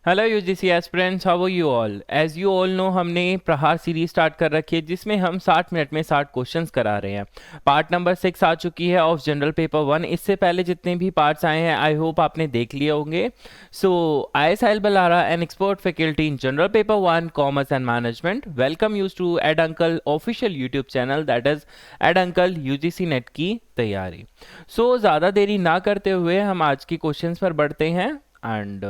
Hello UGC aspirants, how are you all. As you all know, हमने Prahar series start कर रखी है जिसमें हम 60 मिनट में 60 क्वेश्चंस करा रहे हैं। पार्ट नंबर 6 आ चुकी है ऑफ जनरल पेपर 1। इससे पहले जितने भी पार्ट्स आए हैं आई होप आपने देख लिए होंगे। So I Sahil Balara, an expert faculty in general paper 1 commerce and management, welcome use to ad uncle official YouTube channel, that is ad uncle UGC NET की तैयारी। सो ज़्यादा देरी ना करते हुए हम आज की क्वेश्चंस पर बढ़ते हैं। And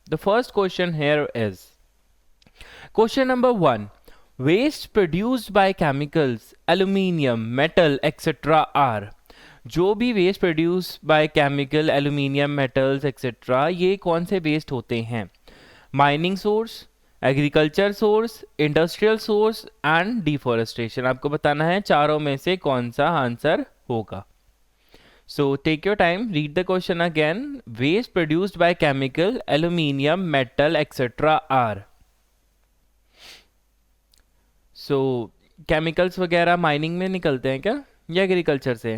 the first question here is question number 1. Waste produced by chemicals, aluminium, metal, etc. are। जो भी waste produce by chemical, aluminium, metals etcetera, ये कौन से वेस्ट होते हैं? Mining source, agriculture source, industrial source and deforestation. आपको बताना है चारों में से कौन सा आंसर होगा। So take your time, read the question again. Waste produced by chemical, aluminium, metal, etc. are। So chemicals वगैरह माइनिंग में निकलते हैं क्या, या एग्रीकल्चर से,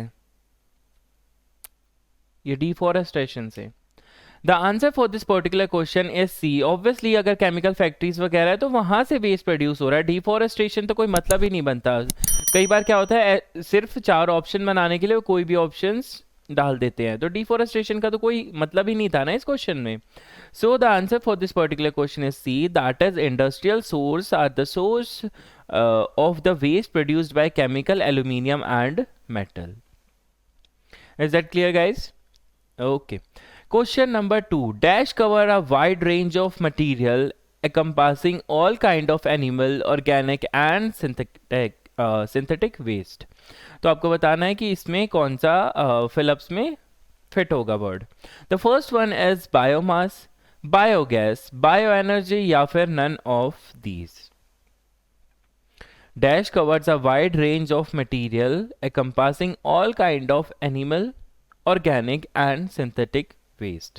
या डिफॉरेस्टेशन से? The answer for this particular question is C. Obviously अगर केमिकल फैक्ट्रीज वगैरह है तो वहां से वेस्ट प्रोड्यूस हो रहा है। डिफॉरेस्टेशन तो कोई मतलब ही नहीं बनता। कई बार क्या होता है, सिर्फ 4 ऑप्शन बनाने के लिए कोई भी ऑप्शंस डाल देते हैं, तो डिफॉरेस्टेशन का तो कोई मतलब ही नहीं था ना इस क्वेश्चन में। So the answer for this particular question is C, that is industrial source are the source of the waste produced by chemical, aluminium and metal. Is that clear guys? Okay. Question number 2. Dash cover a wide range of material encompassing all kind of animal, organic and synthetic waste. तो आपको बताना है कि इसमें कौन सा fill-ups में fit होगा word. The first one is biomass, biogas, bio energy या फिर none of these. Dash covers a wide range of material encompassing all kind of animal, organic and synthetic waste.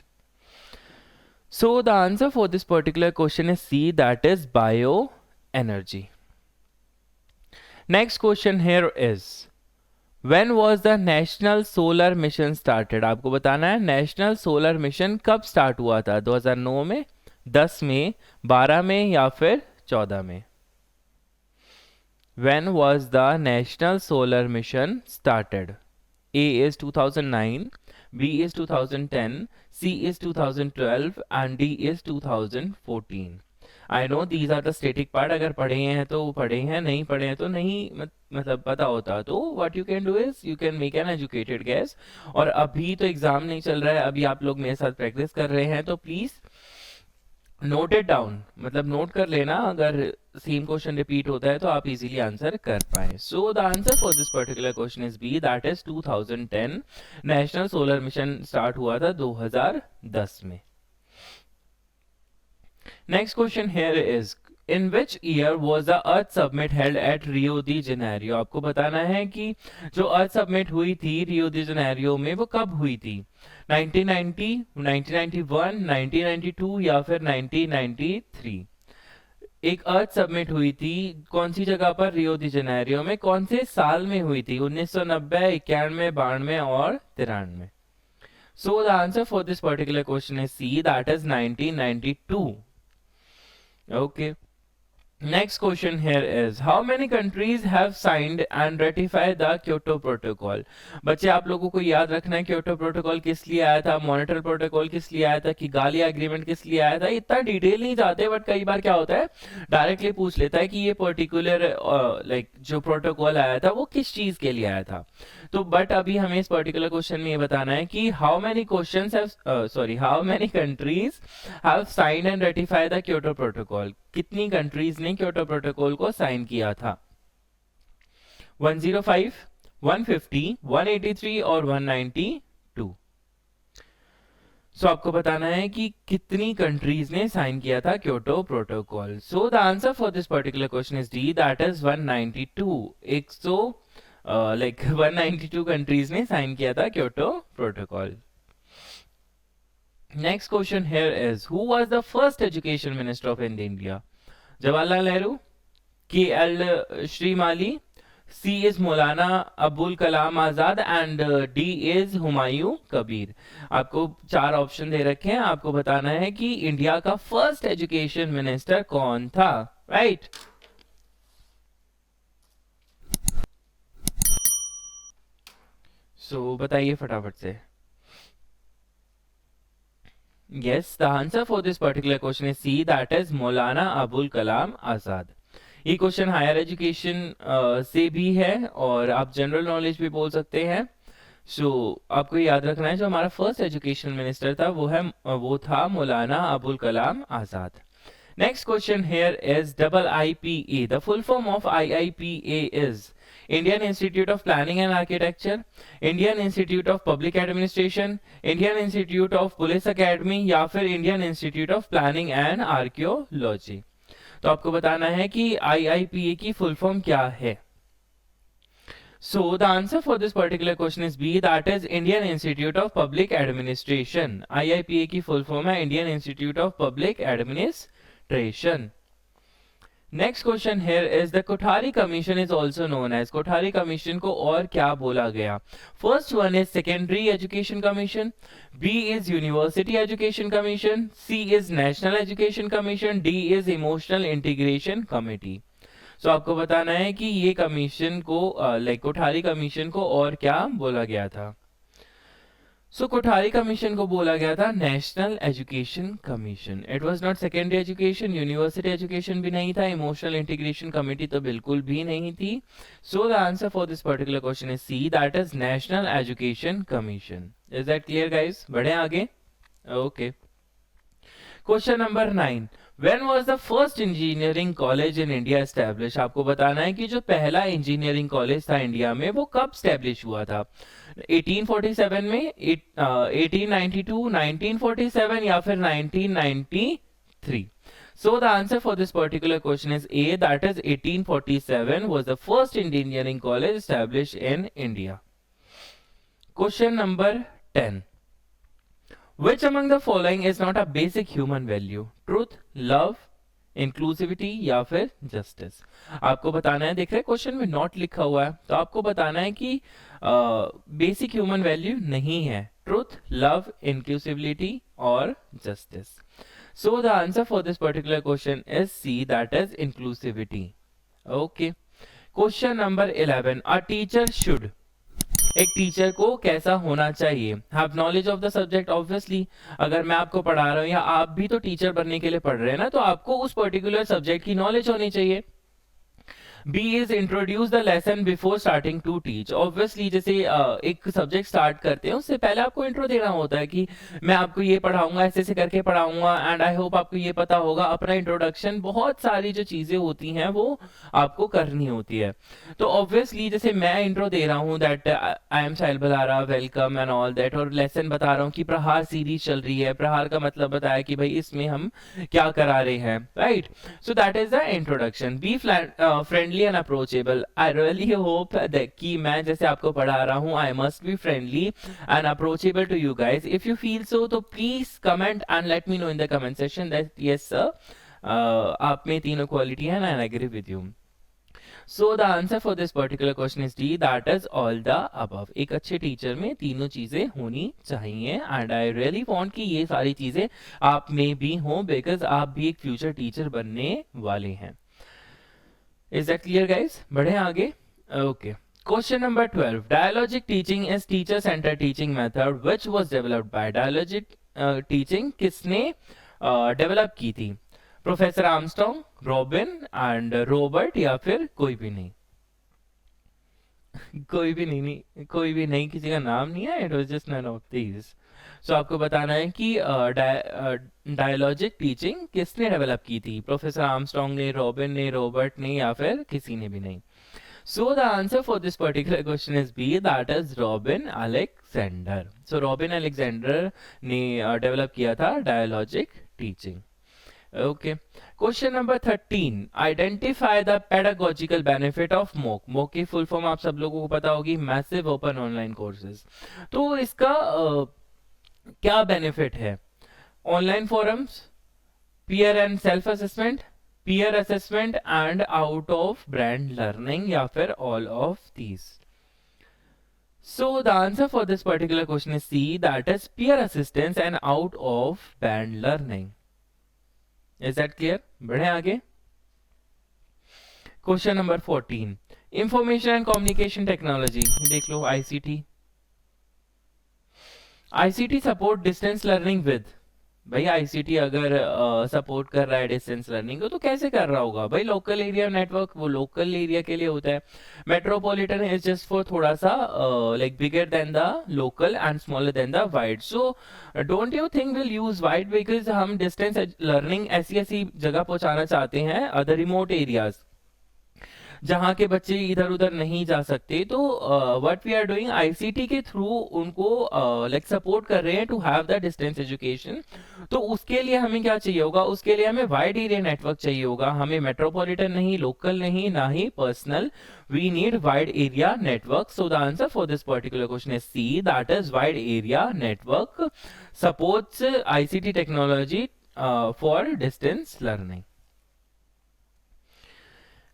So the answer for this particular question is C, that is bioenergy. Next question here is, when was the national solar mission started? आपको बताना है national solar mission कब start हुआ था, 2009 में, 10 में, 12 में या फिर 14 में? When was the national solar mission started? A is 2009, B is 2010, C is 2012 and D is 2014. I know these are the static part. अगर पढ़े हैं तो पढ़े हैं, नहीं पढ़े हैं तो नहीं, मतलब पता होता तो what you can do is you can make an educated guess। और अभी तो एग्जाम नहीं चल रहा है, अभी आप लोग मेरे साथ प्रैक्टिस कर रहे हैं, तो प्लीज नोट इट डाउन, मतलब नोट कर लेना। अगर सेम क्वेश्चन रिपीट होता है तो आप इजीली आंसर कर पाए। So the answer for this particular question is B, that is 2010। National solar mission start हुआ था 2010 में। Next question here is, in which year was the Earth Summit held at Rio de Janeiro. आपको बताना है कि जो अर्थ summit हुई थी रियो दी जेनेरियो में वो कब हुई थी। 1990, 1991, 1992 या फिर 1993। एक अर्थ समिट हुई थी कौन सी जगह पर, रियो दी जेनेरियो में। कौन से साल में हुई थी? 1990, 91, 92 और 93। So the answer for this particular question is C, that is 1992। Okay. Next question here is, how many countries have signed and ratified the Kyoto Protocol? बच्चे आप लोगों को याद रखना है क्योटो प्रोटोकॉल किस लिए आया था, मॉनिटरी प्रोटोकॉल किस लिए आया था, कि गालिया एग्रीमेंट किस लिए आया था। इतना डिटेल नहीं जाते, बट कई बार क्या होता है डायरेक्टली पूछ लेता है कि ये पर्टिकुलर लाइक जो प्रोटोकॉल आया था वो किस चीज के लिए आया था। तो बट अभी हमें इस पर्टिकुलर क्वेश्चन में ये बताना है कि how many how many countries have signed and ratified the Kyoto protocol. कितनी कंट्रीज ने क्योटो प्रोटोकॉल को साइन किया था? 105, 150, 183 और 192। सो आपको बताना है कि कितनी कंट्रीज ने साइन किया था Kyoto protocol. So the answer for this particular question is D, that is 192। 192 countries ने साइन किया था Kyoto protocol. Next question here is, who was the first education minister of India? Jawaharlal Nehru, K L Shrimali, C is Maulana Abul Kalam Azad and D is Humayun Kabir. आपको चार option दे रखे हैं, आपको बताना है कि इंडिया का फर्स्ट एजुकेशन मिनिस्टर कौन था, राइट? सो बताइए फटाफट से। Yes, the answer for this particular question is C, that is मौलाना अबुल कलाम आजाद। ये क्वेश्चन हायर एजुकेशन से भी है और आप जनरल नॉलेज भी बोल सकते हैं। आपको याद रखना है जो हमारा फर्स्ट एजुकेशन मिनिस्टर था वो था मौलाना अबुल कलाम आजाद। Next question here is IIPA. The full form of IIPA is Indian Institute of Planning and Architecture, Indian Institute of Public Administration, Indian Institute of Police Academy या फिर Indian Institute of Planning and Archaeology। तो आपको बताना है कि IIPA की full form क्या है। So the answer for this particular question is B, that is Indian Institute of Public Administration। IIPA की फुल फॉर्म है Indian Institute of Public Administration। Next question here is the Kothari commission is also known as. Kothari commission को और क्या बोला गया? First one is secondary education commission, B is university education commission, C is national education commission, D is emotional integration committee. So आपको बताना है कि ये कमीशन को कोठारी कमीशन को और क्या बोला गया था। कोठारी कमीशन को बोला गया था national education commission. It was not secondary education, university education भी नहीं था, इमोशनल इंटीग्रेशन कमेटी तो बिल्कुल भी नहीं थी। So the answer for this particular question is C, that is national education Commission. Is that clear guys? बढ़े आगे। Okay, question number 9, When was the first engineering college in India established? आपको बताना है कि जो पहला इंजीनियरिंग कॉलेज था India में वो कब स्टैब्लिश हुआ था? 1847 में, 1892, 1947 या फिर 1993? So the answer for this particular question is A, that is 1847 was the first engineering college established in India. Question number 10. Which among the following is not a basic human value? Truth, love, inclusivity या फिर justice? आपको बताना है, देख रहे question में not लिखा हुआ है, तो आपको बताना है कि बेसिक ह्यूमन वैल्यू नहीं है ट्रूथ, लव, इंक्लूसिविटी और justice. So the answer for this particular question is C, that is inclusivity. Okay, question number 11, a teacher should, एक टीचर को कैसा होना चाहिए? Have knowledge of the subject. Obviously अगर मैं आपको पढ़ा रहा हूँ या आप भी तो टीचर बनने के लिए पढ़ रहे हैं ना, तो आपको उस पर्टिकुलर सब्जेक्ट की नॉलेज होनी चाहिए। B is introduce the lesson before starting to teach. Obviously जैसे एक सब्जेक्ट स्टार्ट करते हैं उससे पहले आपको इंट्रो देना होता है कि मैं आपको ये पढ़ाऊंगा, ऐसे ऐसे करके पढ़ाऊंगा, एंड आई होप आपको ये पता होगा। अपना इंट्रोडक्शन, बहुत सारी जो चीजें होती हैं वो आपको करनी होती है। तो ऑब्वियसली जैसे मैं इंट्रो दे रहा हूँ that I am Sahil Balara, welcome and all that, और लेसन बता रहा हूँ कि प्रहार सीरीज चल रही है। प्रहार का मतलब बताया कि भाई इसमें हम क्या करा रहे हैं, right? So that is the introduction. Be friendly and approachable. I really hope that कि मैं जैसे आपको पढ़ा रहा हूँ, I must be friendly and approachable to you guys. If you feel so तो please comment and let me know in the comment section that yes sir, आप में तीनों क्वालिटी है, and I agree with you. So the answer for this particular question is D, that is all the above। एक अच्छे teacher में तीनों चीजें होनी चाहिए, एंड आई रियली वांट कि ये सारी चीजें आप में भी हों, बिकॉज आप भी एक फ्यूचर टीचर बनने वाले हैं। Is that clear guys? बढ़े आगे। Okay, question number 12, dialogic teaching is teacher centre teaching method which was developed by. Dialogic teaching किसने डेवलप की थी? Professor Armstrong, robin and Robert या फिर कोई भी नहीं? कोई भी कोई भी नहीं, किसी का नाम नहीं है। It was just none of these. So आपको बताना है कि डायलॉजिक टीचिंग किसने डेवलप की थी? प्रोफेसर आर्मस्ट्रॉन्ग ने, रॉबिन ने, रॉबर्ट ने या फिर किसी ने भी नहीं? So the answer for this particular question is B, that is Robin Alexander. So Robin Alexander ने डेवलप किया था dialogic teaching. Okay, question number 13, identify the pedagogical benefit of MOOC. MOOC की फुल फॉर्म आप सब लोगों को पता होगी, मैसिव ओपन ऑनलाइन कोर्सेज। तो इसका क्या बेनिफिट है? Online forums, peer and self assessment, peer assessment and out of brand learning, या फिर all of these? So the answer for this particular question is C, that is peer assistance and out of brand learning. Is that clear? बढ़े आगे. Question number 14, information and communication technology. देख लो ICT. ICT support distance learning with. भाई ICT अगर support कर रहा है distance learning को तो कैसे कर रहा होगा भाई? लोकल एरिया नेटवर्क वो लोकल एरिया के लिए होता है. मेट्रोपॉलिटन इज जस्ट फॉर थोड़ा सा like bigger than the local and smaller than the wide. So don't you think will use wide because हम डिस्टेंस लर्निंग ऐसी ऐसी जगह पहुंचाना चाहते हैं, अदर रिमोट एरियाज जहां के बच्चे इधर उधर नहीं जा सकते. तो what we are doing, ICT के थ्रू उनको लाइक सपोर्ट कर रहे हैं to have the distance education. तो उसके लिए हमें क्या चाहिए होगा? उसके लिए हमें वाइड एरिया नेटवर्क चाहिए होगा. हमें मेट्रोपॉलिटन नहीं, लोकल नहीं, ना ही personal. We need wide area network. So the answer for this particular question is C, that is wide area network supports ICT technology for distance learning.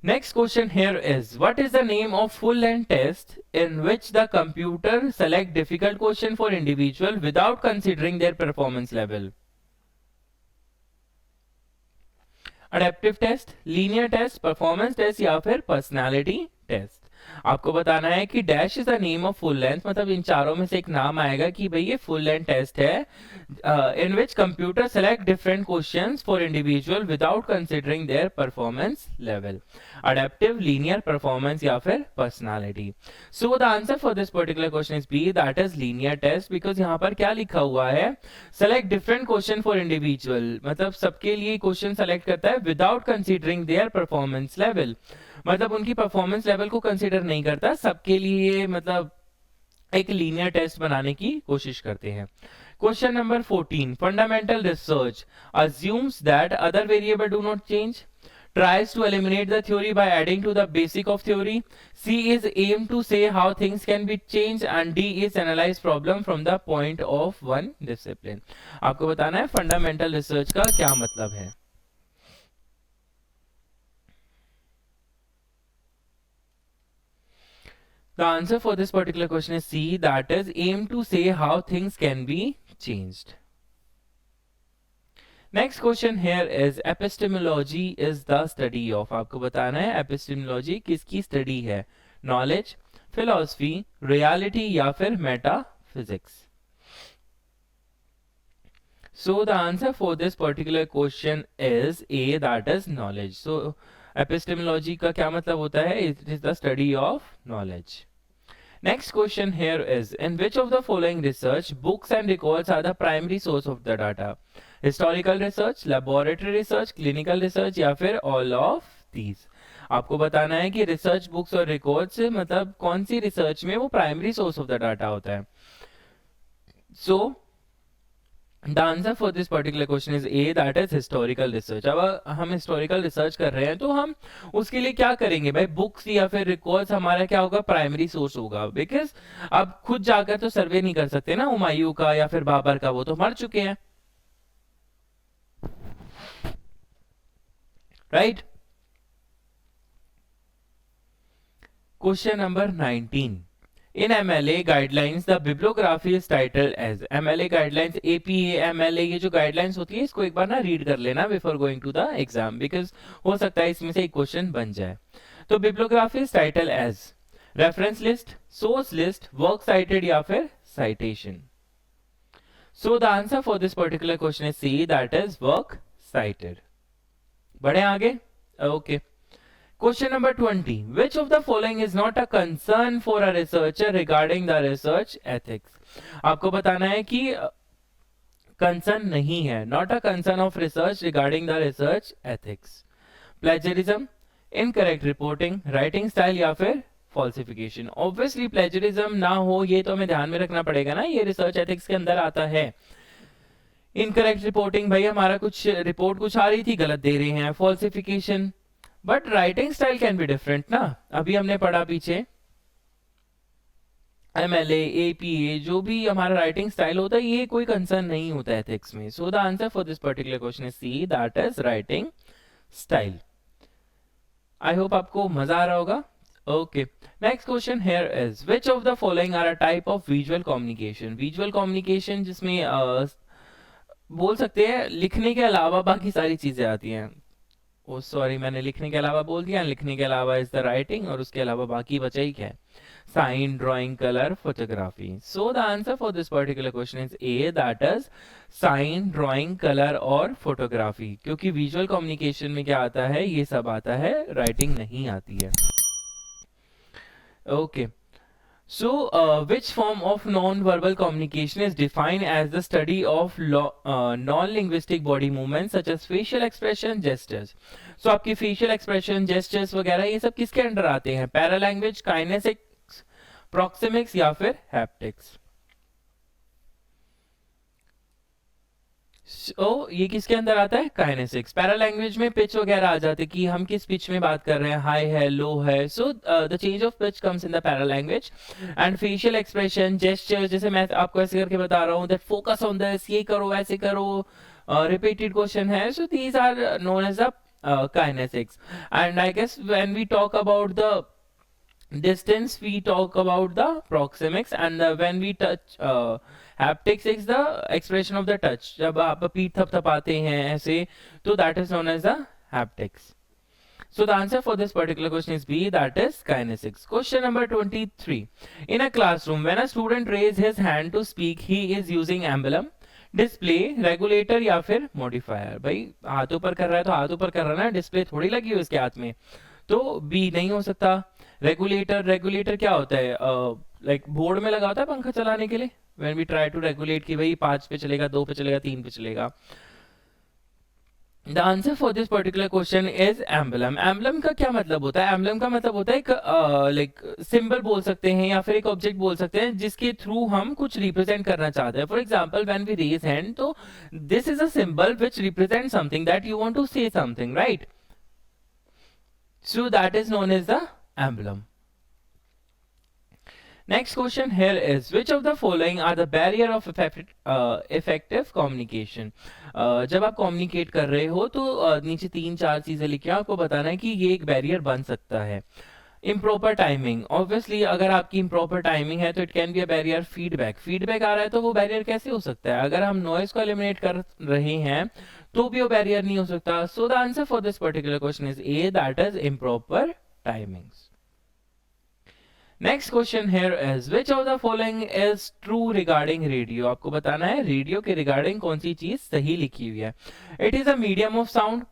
Next question here is, what is the name of full length test in which the computer select difficult question for individual without considering their performance level? Adaptive test, linear test, performance test या फिर personality test. आपको बताना है कि dash is the name of full length, मतलब इन चारों में से एक नाम आएगा कि भाई ये फुल लेंथ टेस्ट है in which computer select different questions for individual without considering their performance level. Adaptive, linear, performance या फिर personality. So the answer for this particular question is B, that is linear test. Because यहाँ पर क्या लिखा हुआ है? Select different question for individual, मतलब सबके लिए क्वेश्चन सेलेक्ट करता है without considering their performance level, मतलब उनकी परफॉर्मेंस लेवल को कंसीडर नहीं करता. सबके लिए मतलब एक लीनियर टेस्ट बनाने की कोशिश करते हैं. Question number 14, fundamental research assumes that other variable do not change, tries to eliminate the theory by adding to the basic of theory. C is aim to say how things can be changed and D is analyze problem from the point of one discipline. आपको बताना है fundamental research का क्या मतलब है. The answer for this particular question is C, that is aim to say how things can be changed. Next question here is epistemology is the study of. आपको बताना है epistemology किसकी study है? Knowledge, philosophy, reality या फिर metaphysics. So the answer for this particular question is A, that is knowledge. So epistemology का क्या मतलब होता है? It is the study of knowledge. Next question here is, in which of the following research books and records are the primary source of the data? Historical research, laboratory research, clinical research या फिर all of these. आपको बताना है कि research books और records मतलब कौन सी research में वो primary source of the data होता है. So The answer for this particular question is A, that is historical research. अब हम historical research कर रहे हैं तो हम उसके लिए क्या करेंगे भाई? बुक्स या फिर रिकॉर्ड्स हमारा क्या होगा? प्राइमरी सोर्स होगा. बिकॉज अब खुद जाकर तो सर्वे नहीं कर सकते ना हुमायूं का या फिर बाबर का, वो तो मर चुके हैं, right. Question number 19, in MLA guidelines the bibliography is titled as. MLA guidelines, APA, MLA, ये जो guidelines होती है इसको एक बार ना रीड कर लेना before going to the exam, because हो सकता है इसमें से एक क्वेश्चन बन जाए. तो bibliography is titled as reference list, source list, work cited या फिर citation. So the answer for this particular question is C, that is work cited. बढ़े आगे. Okay. Question number 20. Which of the following is not a concern for a researcher regarding the research ethics? आपको बताना है कि concern नहीं है, not a concern of research regarding the research ethics. Plagiarism, incorrect reporting, writing style या फिर falsification. Obviously plagiarism ना हो ये तो हमें ध्यान में रखना पड़ेगा ना, ये research ethics के अंदर आता है. Incorrect reporting, भाई हमारा कुछ रिपोर्ट कुछ आ रही थी गलत दे रहे हैं. Falsification, but writing style can be different ना. अभी हमने पढ़ा पीछे MLA, APA, जो भी हमारा राइटिंग स्टाइल होता है ये कोई कंसर्न नहीं होता है एथिक्स में. So the answer for this particular question is C, that is writing style. I hope आपको मजा आ रहा होगा। Okay, next question here is which of the following are a type of visual communication. Visual communication जिसमें बोल सकते हैं लिखने के अलावा बाकी सारी चीजें आती हैं। ओ सॉरी, मैंने लिखने के अलावा बोल दिया। लिखने के अलावा इज द राइटिंग, और उसके अलावा बाकी बचा ही क्या है? Sign, drawing, colour, photography. So the answer for this particular question is A, that is sign, drawing, colour और फोटोग्राफी। क्योंकि विजुअल कम्युनिकेशन में क्या आता है? ये सब आता है, राइटिंग नहीं आती है। Okay, so which form of non-verbal communication is defined as the study of non-linguistic body movements such as facial expression, gestures? So आपकी facial expression, gestures वगैरह ये सब किसके अंडर आते हैं? पैरालैंग्वेज, काइनेसिक्स, प्रॉक्सिमिक्स या फिर हैप्टिक्स? ये किसके अंदर आता है? काइनेसिक्स। पैरालैंग्वेज में पिच वगैरह आ जाते कि हम किस पिच में बात कर रहे हैं, हाई है, लो है। So the change of pitch comes in the paralanguage. And facial expression, gesture, जैसे मैं आपको ऐसे करके बता रहा हूँ दैट फोकस ऑन दिस, ये करो, ऐसे करो, रिपीटेड क्वेश्चन है। So these are known as the kinesics. And I guess when we talk about the distance, we talk about the proxemics, and when we touch haptics is the expression of the touch. जब आप पीठ थपथपाते हैं ऐसे, तो that is known as the haptics. So the answer for this particular question is B, that is kinesics. Question number 23. In a classroom, when a student raises his hand to speak, he is using emblem, display, regulator या फिर modifier. भाई हाथ ऊपर कर रहा है तो हाथ ऊपर कर रहा है ना, डिस्प्ले थोड़ी लगी हो इसके हाथ में, तो बी नहीं हो सकता। रेगुलेटर, रेगुलेटर क्या होता है? लाइक बोर्ड में लगा होता है पंखा चलाने के लिए, when we try to regulate कि भाई 5 पे चलेगा, 2 पे चलेगा, 3 पे चलेगा। The answer for this particular question is emblem. Emblem का क्या मतलब होता है? एम्बलम का मतलब होता है एक लाइक सिंबल बोल सकते हैं या फिर एक ऑब्जेक्ट बोल सकते हैं जिसके थ्रू हम कुछ रिप्रेजेंट करना चाहते हैं। For example when we raise hand, तो this is a symbol which represent something that you want to say something, right? So that is known as the emblem. Next question here is which of the following are the barrier of effective communication? जब आप communicate कर रहे हो तो नीचे 3-4 चीजें लिखी हैं, आपको बताना है कि ये एक बैरियर बन सकता है। इम्प्रॉपर टाइमिंग, ऑब्वियसली अगर आपकी इम्प्रॉपर टाइमिंग है तो it can be a barrier. Feedback, feedback आ रहा है तो वो बैरियर कैसे हो सकता है? अगर हम नॉइज को एलिमिनेट कर रहे हैं तो भी वो बैरियर नहीं हो सकता। सो the answer for this particular question is A, that is improper timings. Next question here is which of the following is true regarding radio? आपको बताना है रेडियो के रिगार्डिंग कौन सी चीज सही लिखी हुई है। It is a medium of sound,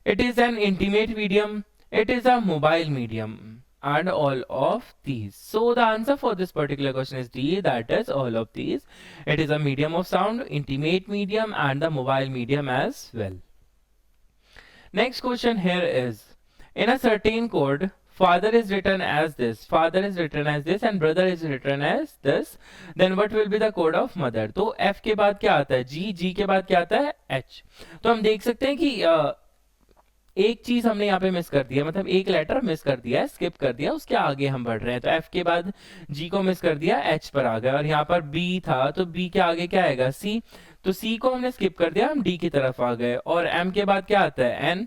it is N intimate medium, it is a mobile medium, and all of these. So the answer for this particular question is D, that is all of these. It is a medium of sound, intimate medium and the mobile medium as well. Next question here is in a certain code, father is written as this, father is written as this and brother is written as this, then what will be the code of mother? तो F के बाद क्या आता है? G, G के बाद क्या आता है? H. तो हम देख सकते हैं कि एक चीज हमने यहाँ पे मिस कर दिया, मतलब एक लेटर मिस कर दिया है, स्किप कर दिया, उसके आगे हम बढ़ रहे हैं। तो एफ के बाद जी को मिस कर दिया, एच पर आ गए, और यहाँ पर बी था तो बी के आगे क्या आएगा? सी। तो सी को हमने स्किप कर दिया, हम डी की तरफ आ गए। और एम के बाद क्या आता है? एन,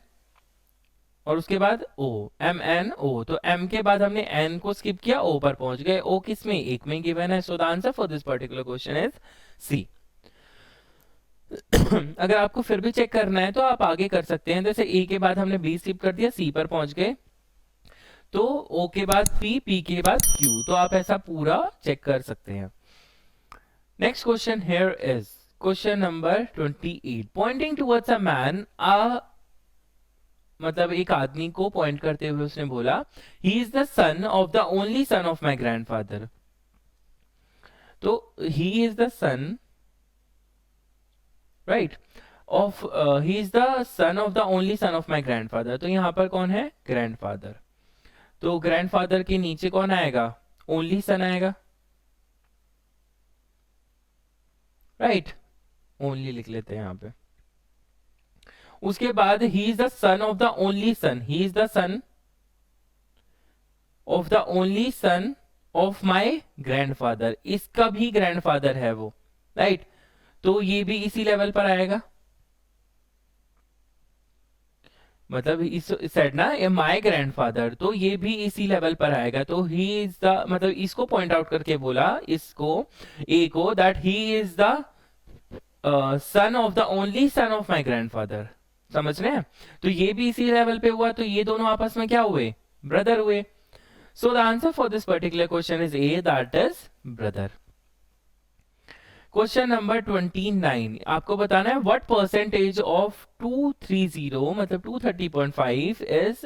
और उसके बाद ओ, एम एन ओ। तो एम के बाद हमने एन को स्किप किया, ओ पर पहुंच गए। ओ किसमें? एक में गिवन है। So the answer for this particular question is C. अगर आपको फिर भी चेक करना है तो आप आगे कर सकते हैं। जैसे ए के बाद हमने बी स्किप कर दिया, सी पर पहुंच गए, तो ओ के बाद पी, पी के बाद क्यू। तो आप ऐसा पूरा चेक कर सकते हैं। Next question here is question number 28। Pointing towards a man, मतलब एक आदमी को पॉइंट करते हुए उसने बोला he is the son of the only son of my grandfather. तो he is the son, right, of he is the son of the only son of my grandfather. तो यहां पर कौन है? ग्रैंडफादर। तो ग्रैंडफादर के नीचे कौन आएगा? ओनली सन आएगा, राइट, ओनली लिख लेते हैं यहां पे। उसके बाद ही is the son of the only sun, he is the son of the only son of my grandfather, इसका भी ग्रैंडफादर है वो, राइट। तो ये भी इसी लेवल पर आएगा। मतलब इस सेड ना ए माय ग्रैंडफादर, तो ये भी इसी लेवल पर आएगा। तो ही इज द, मतलब इसको पॉइंट आउट करके बोला इसको, ए को, that he is the son of the only son of my grandfather. समझ रहे हैं? तो ये भी इसी लेवल पे हुआ, तो ये दोनों आपस में क्या हुए? ब्रदर हुए। सो the answer for this particular question is A, that is brother. Question number 29, आपको बताना है व्हाट परसेंटेज ऑफ 230, मतलब 230.5 इज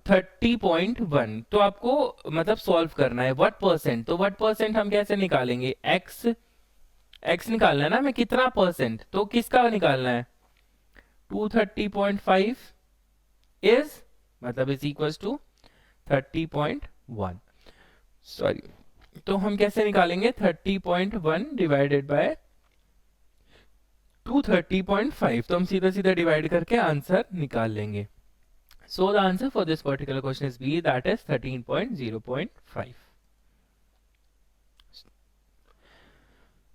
30.1। तो आपको मतलब सॉल्व करना है व्हाट परसेंट। तो व्हाट परसेंट हम कैसे निकालेंगे? एक्स निकालना है ना हमें, कितना परसेंट, तो किसका निकालना है? 230.5 इज, मतलब इज इक्वल्स टू 30.1। सॉरी, तो हम कैसे निकालेंगे? 30.1 डिवाइडेड बाय 230.5, तो हम सीधा सीधा डिवाइड करके आंसर निकाल लेंगे। So the answer for this particular question is B, that is 13.0.5।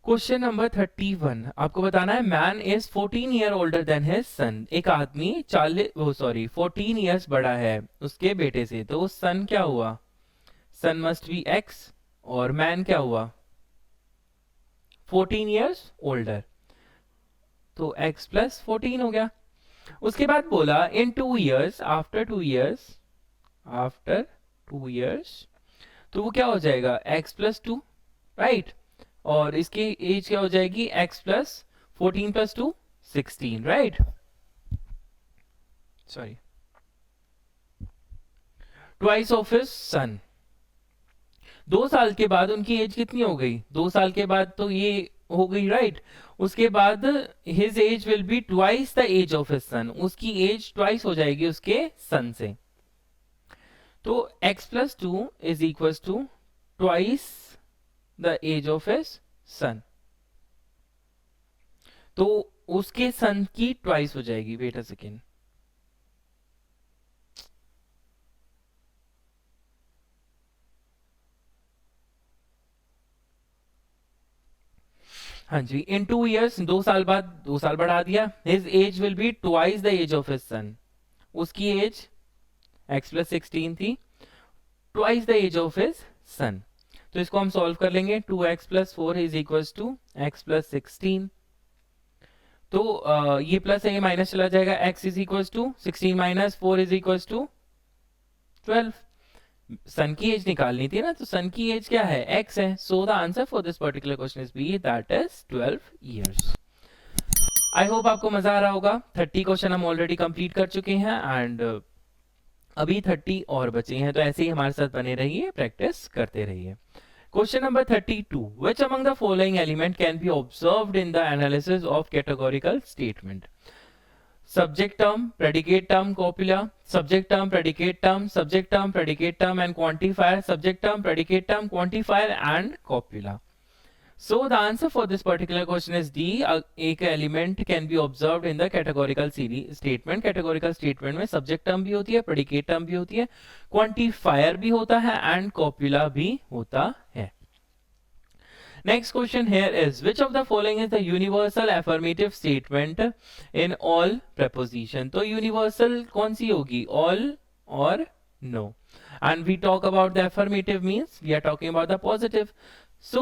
Question number 31, आपको बताना है man is 14 year older than his son. एक आदमी 14 ईयर्स बड़ा है उसके बेटे से, तो सन क्या हुआ? सन मस्ट बी एक्स, और मैन क्या हुआ? 14 ईयर्स ओल्डर, तो x प्लस 14 हो गया। उसके बाद बोला इन 2 ईयर्स, आफ्टर 2 ईयर्स, तो वो क्या हो जाएगा? x plus 2, right. और इसकी एज क्या हो जाएगी? x plus 14 plus 2 16, right. Sorry, twice of his सन। 2 साल के बाद उनकी एज कितनी हो गई? 2 साल के बाद तो ये हो गई, राइट। उसके बाद his age will be twice the age of his son, उसकी एज ट्वाइस हो जाएगी उसके सन से। तो x plus 2 is equal to twice the age of his son, तो उसके सन की ट्वाइस हो जाएगी। वेट अ सेकेंड, हाँ जी, इन 2 ईयर्स, 2 साल बाद 2 साल बढ़ा दिया। His age will be twice the age of his son, उसकी एज x प्लस 16 थी, twice the age of his son. तो इसको हम सॉल्व कर लेंगे। 2x plus 4 is equal to x plus 16, तो ये प्लस है, ये माइनस चला जाएगा। x is equal to 16 minus 4 is equal to 12। Son की एज निकालनी थी ना, तो सन की एज क्या है? x है। So the answer for this particular question is B, that is 12 years. I hope आपको मजा आ रहा होगा। 30 क्वेश्चन हम ऑलरेडी कंप्लीट कर चुके हैं एंड अभी 30 और बचे हैं, तो ऐसे ही हमारे साथ बने रहिए, प्रैक्टिस करते रहिए। Question number 32. Which among the following element can be observed in the analysis of categorical statement? Subject term, predicate term, copula, subject term, predicate term, subject term, predicate term and quantifier, subject term, predicate term, quantifier and copula. So the answer for this particular question is D. एक element can be observed in the categorical statement. Categorical statement में subject term भी होती है, predicate term भी होती है, quantifier भी होता है and copula भी होता है। Next question here is, which of the following is the universal affirmative statement in all preposition? तो universal कौन सी होगी? All or no? And we talk about the affirmative means we are talking about the positive. So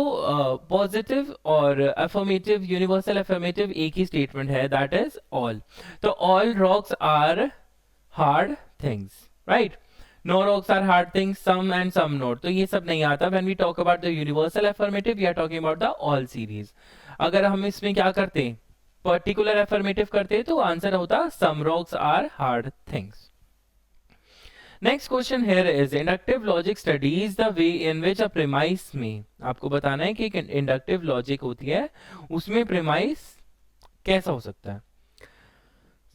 positive और affirmative, universal affirmative एक ही statement है, that is all. तो all rocks are hard things, right? No rocks are hard things, some and some not. तो ये सब नहीं आता। When we talk about the universal affirmative, we are talking about the all series. अगर हम इसमें क्या करते, particular affirmative करते, तो आंसर होता some rocks are hard things. Next question here is, inductive logic studies the way in which a premise में, आपको बताना है कि एक इंडक्टिव लॉजिक होती है, उसमें प्रीमाइस कैसा हो सकता है?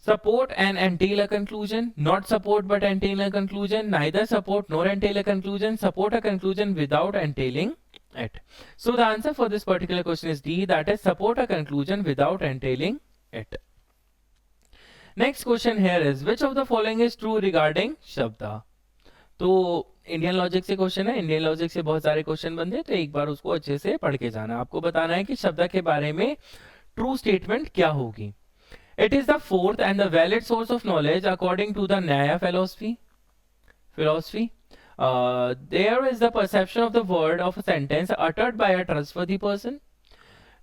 Support and entail a conclusion, not support but entail a conclusion, neither support nor entail a conclusion, support a conclusion without entailing it. So the answer for this particular question is D, that is support a conclusion without entailing it. Next question here is, which of the following is true regarding Shabda. तो Indian logic से question है, Indian logic से बहुत सारे question बनते हैं, तो एक बार उसको अच्छे से पढ़ के जाना। आपको बताना है कि शब्दा के बारे में ट्रू स्टेटमेंट क्या होगी। It is the fourth and the valid source of knowledge according to the Nyaya philosophy. There is the perception of the word of a sentence uttered by a trustworthy person.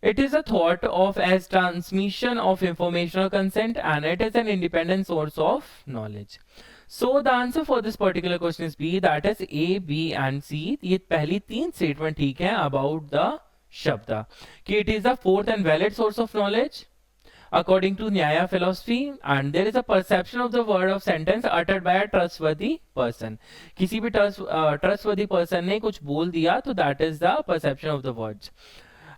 It is a thought of as transmission of information or consent, and it is an independent source of knowledge. So the answer for this particular question is B, that is A, B and C. ये पहली तीन statement ठीक है about the शब्द कि it is the fourth and valid source of knowledge according to Nyaya philosophy, and there is a perception of the word of sentence uttered by a trustworthy person. किसी भी trustworthy person ने कुछ बोल दिया तो that is the perception of the words.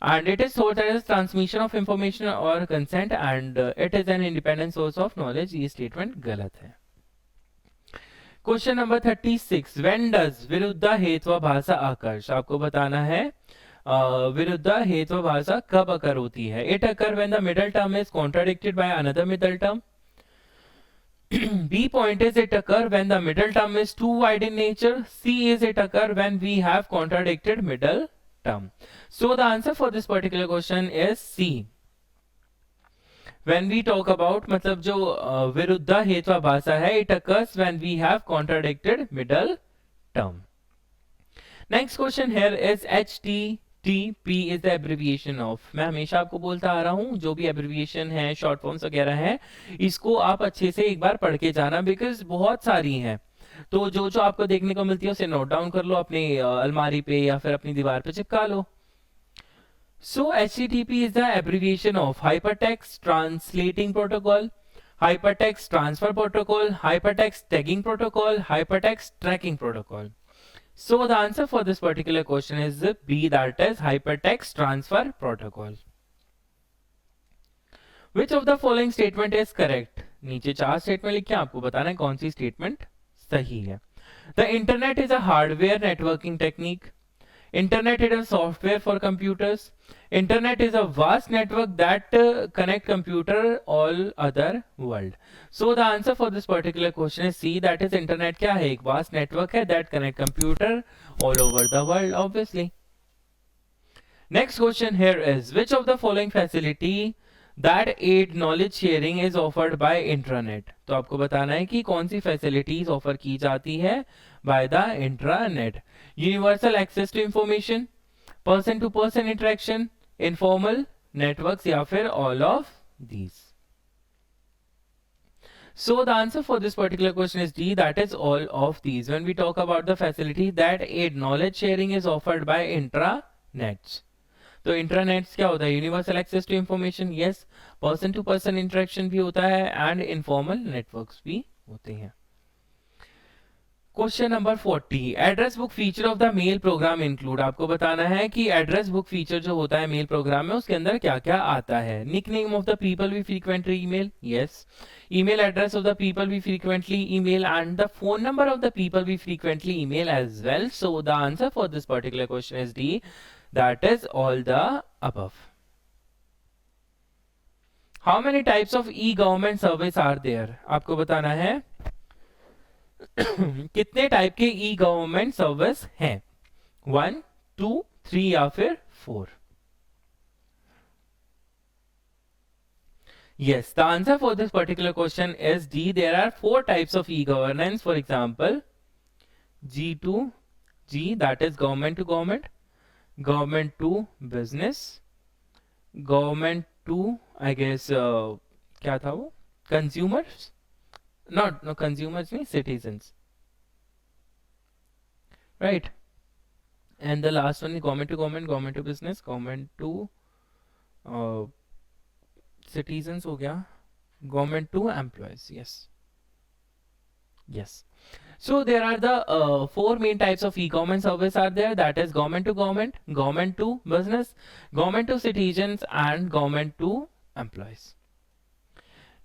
And it is thought as transmission of information or consent, and it is an independent source of knowledge. ये statement गलत है. क्वेश्चन नंबर 36, व्हेन डज विरुद्धा हेत्वा भाषा आकर्ष, आपको बताना है विरुद्धा हेत्वा भाषा कब अकर होती है. It occur when the middle term is contradicted by another middle term. B point is it occur when the middle term is too wide in nature. C is it occur when we have contradicted middle term. So the answer for this particular question is C. When we talk about मतलब जो विरुद्धा हेत्वा भाषा है, it occurs when we have contradicted middle term. Next question here is HTTP is the abbreviation of. मैं हमेशा आपको बोलता आ रहा हूँ जो भी abbreviation है, short forms वगैरह है, इसको आप अच्छे से एक बार पढ़ के जाना, because बहुत सारी हैं. तो जो जो आपको देखने को मिलती है उसे नोट डाउन कर लो अपनी अलमारी पे या फिर अपनी दीवार पे चिपका लो. So HTTP is the abbreviation of Hypertext Translating Protocol, Hypertext Transfer Protocol, Hypertext Tagging Protocol, Hypertext Tracking Protocol. So the answer for this particular question is B, that is Hypertext Transfer Protocol. Which of the following statement is correct? नीचे चार statement लिखे, आपको बताना है कौन सी statement सही है. The internet is a hardware networking technique. Internet is a software for computers. Internet is a vast network that connect computer all other world. So the answer for this particular question is C, that is internet क्या है, एक vast network है that connect computer all over the world obviously. Next question here is, which of the following facility that aid knowledge sharing is offered by intranet. तो आपको बताना है कि कौन सी facilities offer की जाती है by the intranet. Universal access to information, person to person interaction, informal networks या फिर all of these. So the answer for this particular question is D, that is all of these. When we talk about the facility that aid knowledge sharing is offered by intranets. तो intranets क्या होता है, universal access to information, yes, person to person interaction भी होता है and informal networks भी होते हैं. Question number 40, address book feature of the mail program include. आपको बताना है कि एड्रेस बुक फीचर जो होता है मेल प्रोग्राम में उसके अंदर क्या क्या आता है. Nickname of the people we frequently email, yes. Email address of the people we frequently email and the phone number of the people we frequently email as well. So the answer for this particular question is D, that is all the above. How many types of e-government service are there? आपको बताना है कितने type के ई government service हैं, 1, 2, 3 या फिर 4. Yes, the answer for this particular question is D. There are 4 types of e-governance. For example, G2G, that is government to government, government to business, government to I guess क्या था वो, consumers, not no consumers नहीं, citizens, right? And the last one is government to government, government to business, government to citizens हो गया, government to employees. Yes, yes. So there are the 4 main types of e-government service are there, that is government to government, government to business, government to citizens and government to employees.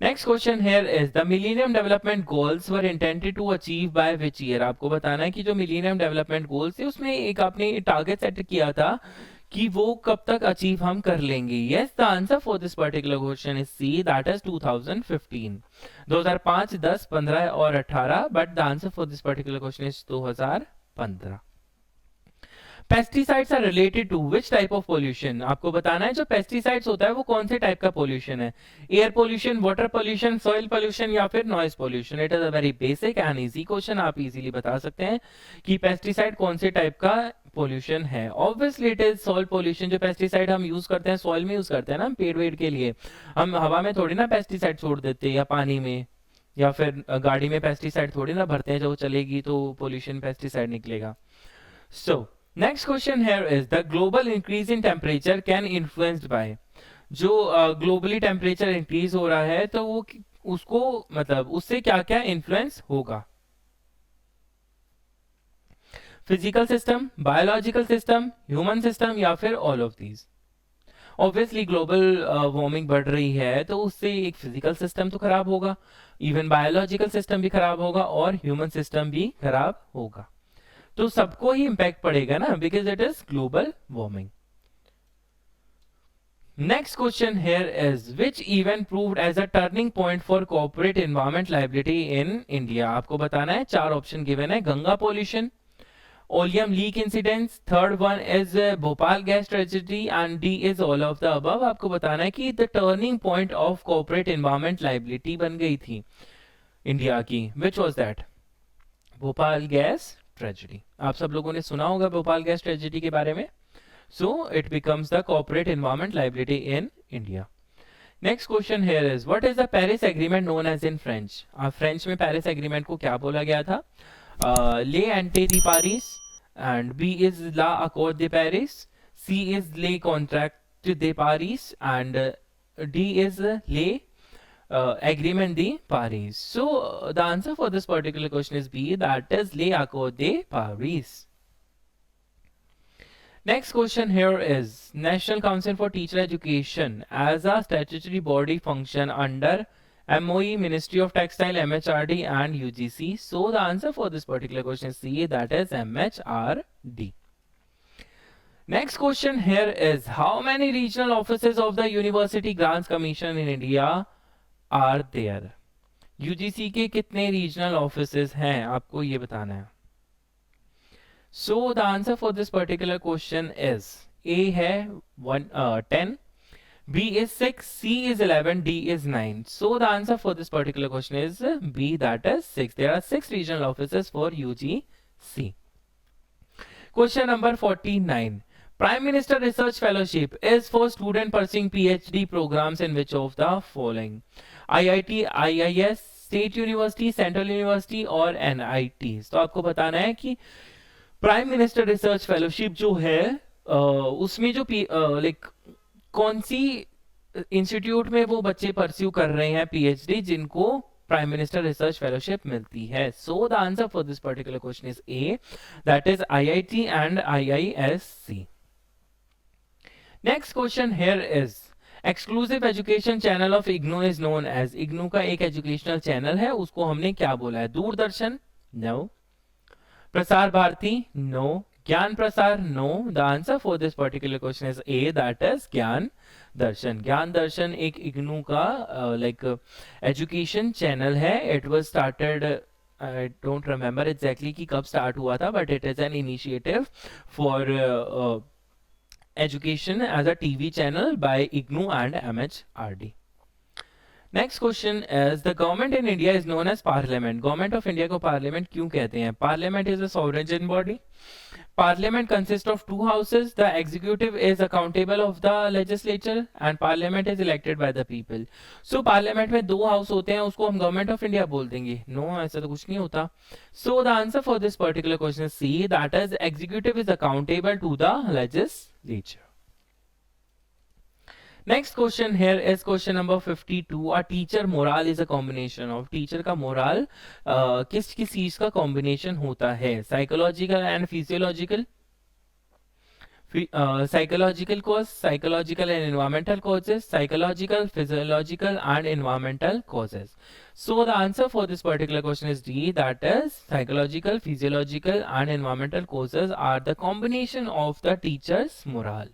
Next question here is, the Millennium Development Goals were intended to achieve by which year? आपको बताना है कि जो Millennium Development Goals थे उसमें एक आपने target set किया था कि वो कब तक अचीव हम कर लेंगे. Yes, the answer for this particular question is C, that is 2015. 2005, 10, 15 और 18, but the answer for this particular question is 2015. Pesticides are related to which type of pollution, आपको बताना है जो पेस्टिसाइड्स होता है वो कौन से टाइप का पोल्यूशन है, air pollution, water pollution, soil pollution या फिर noise pollution. It is a very basic and easy question, आप इजीली बता सकते हैं कि पेस्टिसाइड कौन से टाइप का पोल्यूशन है। Obviously it is soil pollution, जो पेस्टिसाइड हम यूज करते हैं सॉइल में यूज करते हैं ना पेड़ वेड़ के लिए, हम हवा में थोड़ी ना पेस्टिसाइड छोड़ देते हैं या पानी में, या फिर गाड़ी में पेस्टिसाइड थोड़ी ना भरते हैं, जो चलेगी तो पोल्यूशन पेस्टिसाइड निकलेगा। So next question here is the global increase in temperature can influenced by, जो ग्लोबली टेम्परेचर इंक्रीज हो रहा है तो वो उसको मतलब उससे क्या क्या इन्फ्लुएंस होगा, physical system, biological system, human system या फिर all of these. Obviously global warming बढ़ रही है तो उससे एक फिजिकल सिस्टम तो खराब होगा, इवन बायोलॉजिकल सिस्टम भी खराब होगा और ह्यूमन सिस्टम भी खराब होगा, तो सबको ही इंपैक्ट पड़ेगा ना, because it is global warming. Next question here is which event proved as a turning point for corporate environment liability in India, आपको बताना है, चार ऑप्शन गिवन है, Ganga pollution, oleum leak incidents, third one is Bhopal gas tragedy and D is all of the above। आपको बताना है कि the turning point of corporate environment liability बन गई थी इंडिया की, which was that? Bhopal gas tragedy, आप सब लोगों ने सुना होगा भोपाल गैस ट्रेजेडी के बारे में। So it becomes the corporate environment liability in India. Next question here is what is the Paris Agreement known as in French, French में पेरिस एग्रीमेंट को क्या बोला गया था, ले एंटे दी पारिस, and B is La Accord de Paris, C is Le Contract de Paris, and D is Le Agreement de Paris। So the answer for this particular question is B, that is Le Accord de Paris। Next question here is National Council for Teacher Education as a statutory body function under MOE, Ministry of Textile, MHRD and UGC। So the answer for this particular question is C, that is MHRD। Next question here is how many regional offices of the University Grants Commission in India are there? UGC के कितने regional offices हैं, आपको ये बताना है। So the answer for this particular question is A है 10, B is 6, C is 11, D is 9। So the answer for this particular question is B, that is 6। There are 6 regional offices for UGC। Question number 49. Prime Minister Research Fellowship is for student pursuing PhD programs in which of the following? IIT, IIS, State University, Central University और NIT। तो आपको बताना है कि prime minister research fellowship जो है उसमें जो लाइक कौन सी इंस्टीट्यूट में वो बच्चे परस्यू कर रहे हैं पीएचडी जिनको प्राइम मिनिस्टर रिसर्च फेलोशिप मिलती है। So the answer for this particular question is A, that is IIT and IISc. Next question here is exclusive education channel of IGNOU is known as, IGNOU का एक educational channel है उसको हमने क्या बोला है, Doordarshan, no, Prasar Bharati, no, Gyan Prasar, no. The answer for this particular question is A, that is Gyan Darshan. Gyan Darshan एक इग्नू का लाइक एजुकेशन चैनल है। It was started, I don't remember exactly कि कब स्टार्ट हुआ था, but it is an initiative for education as a TV channel by IGNOU and MHRD। Next question is the government in India is known as Parliament। Government of India को Parliament क्यों कहते हैं? Parliament is a sovereign body। Parliament consists of two houses। The executive is accountable of the legislature and Parliament is elected by the people। So Parliament में दो house होते हैं, उसको हम Government of India बोल देंगे? No, ऐसा तो कुछ नहीं होता। So the answer for this particular question is C, that is executive is accountable to the legislature। Next question here is question number 52। A teacher morale is a combination of, teacher का morale किस किस चीज का combination होता है? Psychological and physiological, psychological cause, psychological and environmental causes, psychological, physiological and environmental causes। So the answer for this particular question is D, that is psychological, physiological and environmental causes are the combination of the teacher's morale।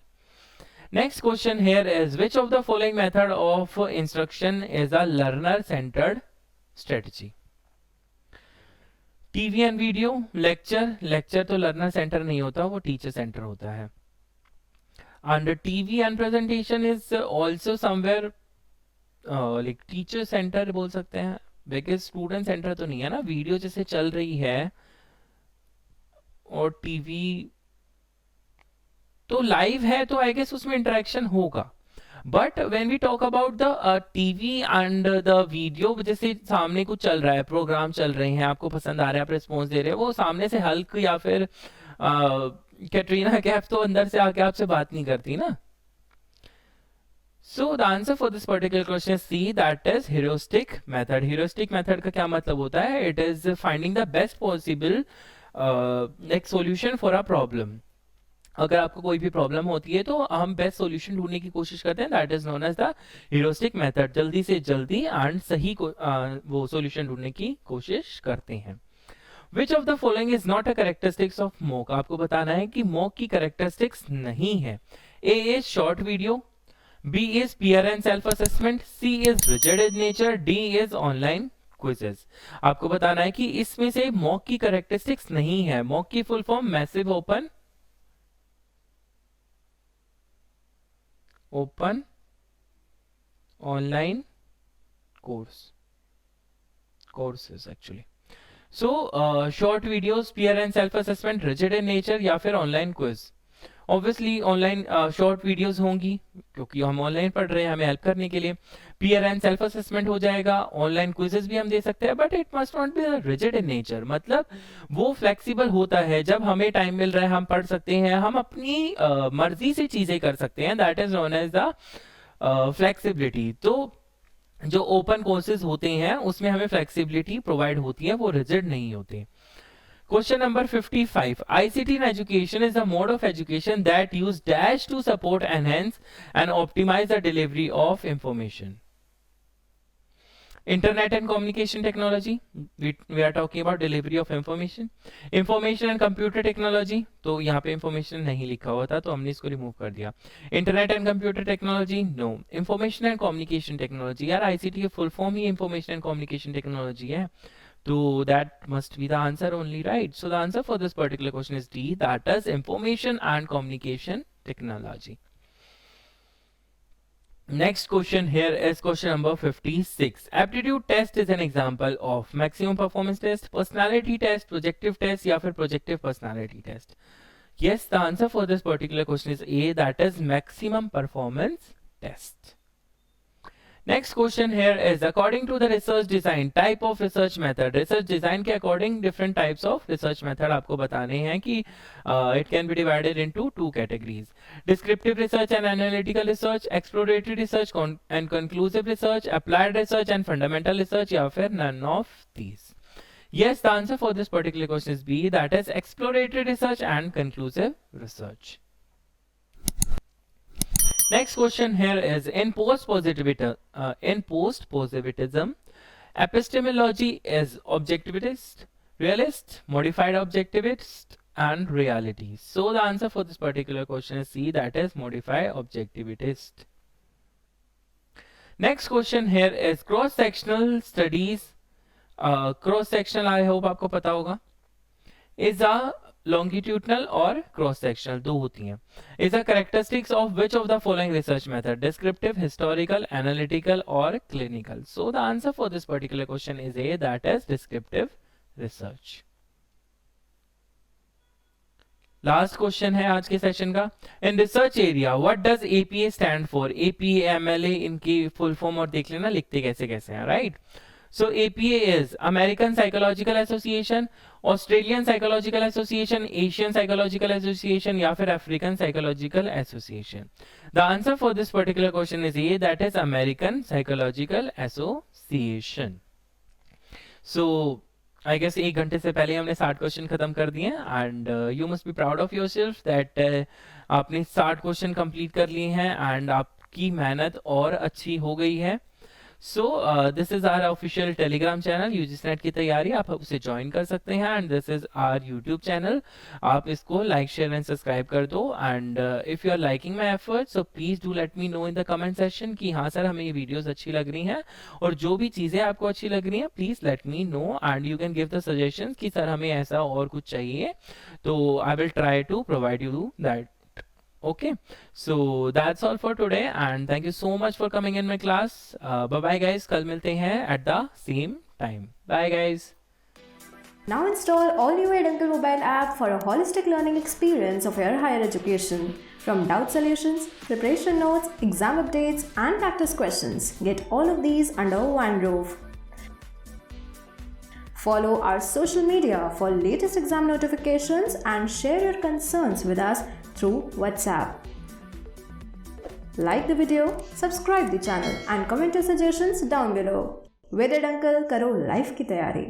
Next question here is which of the following method of instruction is a learner centered strategy? TV and video, lecture तो learner centre नहीं होता, वो teacher centre होता है. And TV and presentation is also somewhere like teacher centre बोल सकते हैं, because student centre तो नहीं है ना. वीडियो जैसे चल रही है और टीवी तो लाइव है, तो आई गेस उसमें इंटरेक्शन होगा. But when we talk about the TV and the video, जैसे सामने कुछ चल रहा है, प्रोग्राम चल रहे हैं, आपको पसंद आ रहा है, आप रिस्पॉन्स दे रहे हैं, वो सामने से हल्क या फिर कैटरीना कैफ तो अंदर से आके आपसे बात नहीं करती ना. So the answer for this particular question is C, that is heuristic method. Heuristic method का क्या मतलब होता है? It is finding the best possible like solution for a problem. अगर आपको कोई भी प्रॉब्लम होती है तो हम बेस्ट सॉल्यूशन ढूंढने की कोशिश करते हैं, that is known as the heuristic method. जल्दी से जल्दी एंड सही वो सॉल्यूशन ढूंढने की कोशिश करते हैं. Which of the following is not a characteristics of MOOC. आपको बताना है कि मॉक की कैरेक्टरिस्टिक्स नहीं है. A is short video, B is peer and self assessment, C is rigid in nature, D is online quizzes. आपको बताना है कि इसमें से मॉक की कैरेक्टरिस्टिक्स नहीं है. मॉक की full form massive open online courses actually. So short videos, peer and self assessment, rigid in nature या फिर online quiz. Obviously online short videos होंगी क्योंकि हम ऑनलाइन पढ़ रहे हैं, हमें हेल्प करने के लिए. पीयर एंड सेल्फ असेसमेंट हो जाएगा, ऑनलाइन क्विजेस भी हम दे सकते हैं, but it must not be rigid in nature. मतलब वो फ्लेक्सिबल होता है, जब हमें टाइम मिल रहा है हम पढ़ सकते हैं, हम अपनी मर्जी से चीजें कर सकते हैं, that is known as the flexibility. तो जो ओपन कोर्सेज होते हैं उसमें हमें फ्लेक्सिबिलिटी प्रोवाइड होती है, वो रिजिड नहीं होते. Question number 55. ICT in education is a mode of education that use dash to support, enhance and optimize the delivery of information. Internet and communication technology, we are talking about delivery of information. Information and computer technology, तो यहाँ पे information नहीं लिखा हुआ था तो हमने इसको remove कर दिया. Internet and computer technology, no. Information and communication technology, यार ICT की full form he information and communication technology है. So that must be the answer only, right? So the answer for this particular question is D, that is information and communication technology. Next question here is question number 56. Aptitude test is an example of maximum performance test, personality test, projective test या फिर projective personality test. Yes, the answer for this particular question is A, that is maximum performance test. Next question here is according to the research design type of research method. Research design के according different types of research method आपको बताने हैं कि it can be divided into two categories: descriptive research and analytical research, exploratory research and conclusive research, applied research and fundamental research या फिर none of these. Yes, the answer for this particular question is B, that is exploratory research and conclusive research. Next question here is in post-positivism, epistemology is objectivist, realist, modified objectivist, and reality. So the answer for this particular question is C, that is modified objectivist. Next question here is cross-sectional studies. Cross-sectional I hope आपको पता होगा, is a longitudinal और cross sectional, दो होती हैं. Is a characteristics of which of the following research method? Descriptive, historical, analytical और clinical. So the answer for this particular question is A, that is descriptive research. Last question है आज के session का. In research area what does APA stand for? APA, MLA, इनकी full form और देख लेना लिखते कैसे कैसे हैं, right? So APA is American Psychological Association, Australian Psychological Association, Asian Psychological Association या फिर African Psychological Association. The answer for this particular question is A, that is American Psychological Association. So I guess 1 घंटे से पहले हमने 60 question खत्म कर दिए and you must be proud of yourself that आपने 60 क्वेश्चन कंप्लीट कर लिए हैं एंड आपकी मेहनत और अच्छी हो गई है. So this is our official Telegram channel UGC NET की तैयारी, आप उसे ज्वाइन कर सकते हैं। And this is our YouTube channel, आप इसको लाइक शेयर एंड सब्सक्राइब कर दो। And if you are liking my effort so please do let me know in the comment section कि हाँ सर हमें ये वीडियोस अच्छी लग रही हैं, और जो भी चीज़ें आपको अच्छी लग रही हैं please let me no and you can give the suggestions कि सर हमें ऐसा और कुछ चाहिए, तो I will try to provide you that. Okay, so that's all for today and thank you so much for coming in my class. Bye bye guys, कल मिलते हैं at the same time. Bye guys. Now install all new Eduncle mobile app for a holistic learning experience of your higher education. From doubt solutions, preparation notes, exam updates and practice questions, get all of these under one roof. Follow our social media for latest exam notifications and share your concerns with us through WhatsApp. Like the video, subscribe the channel and comment your suggestions down below. With Eduncle, karo life ki tayari.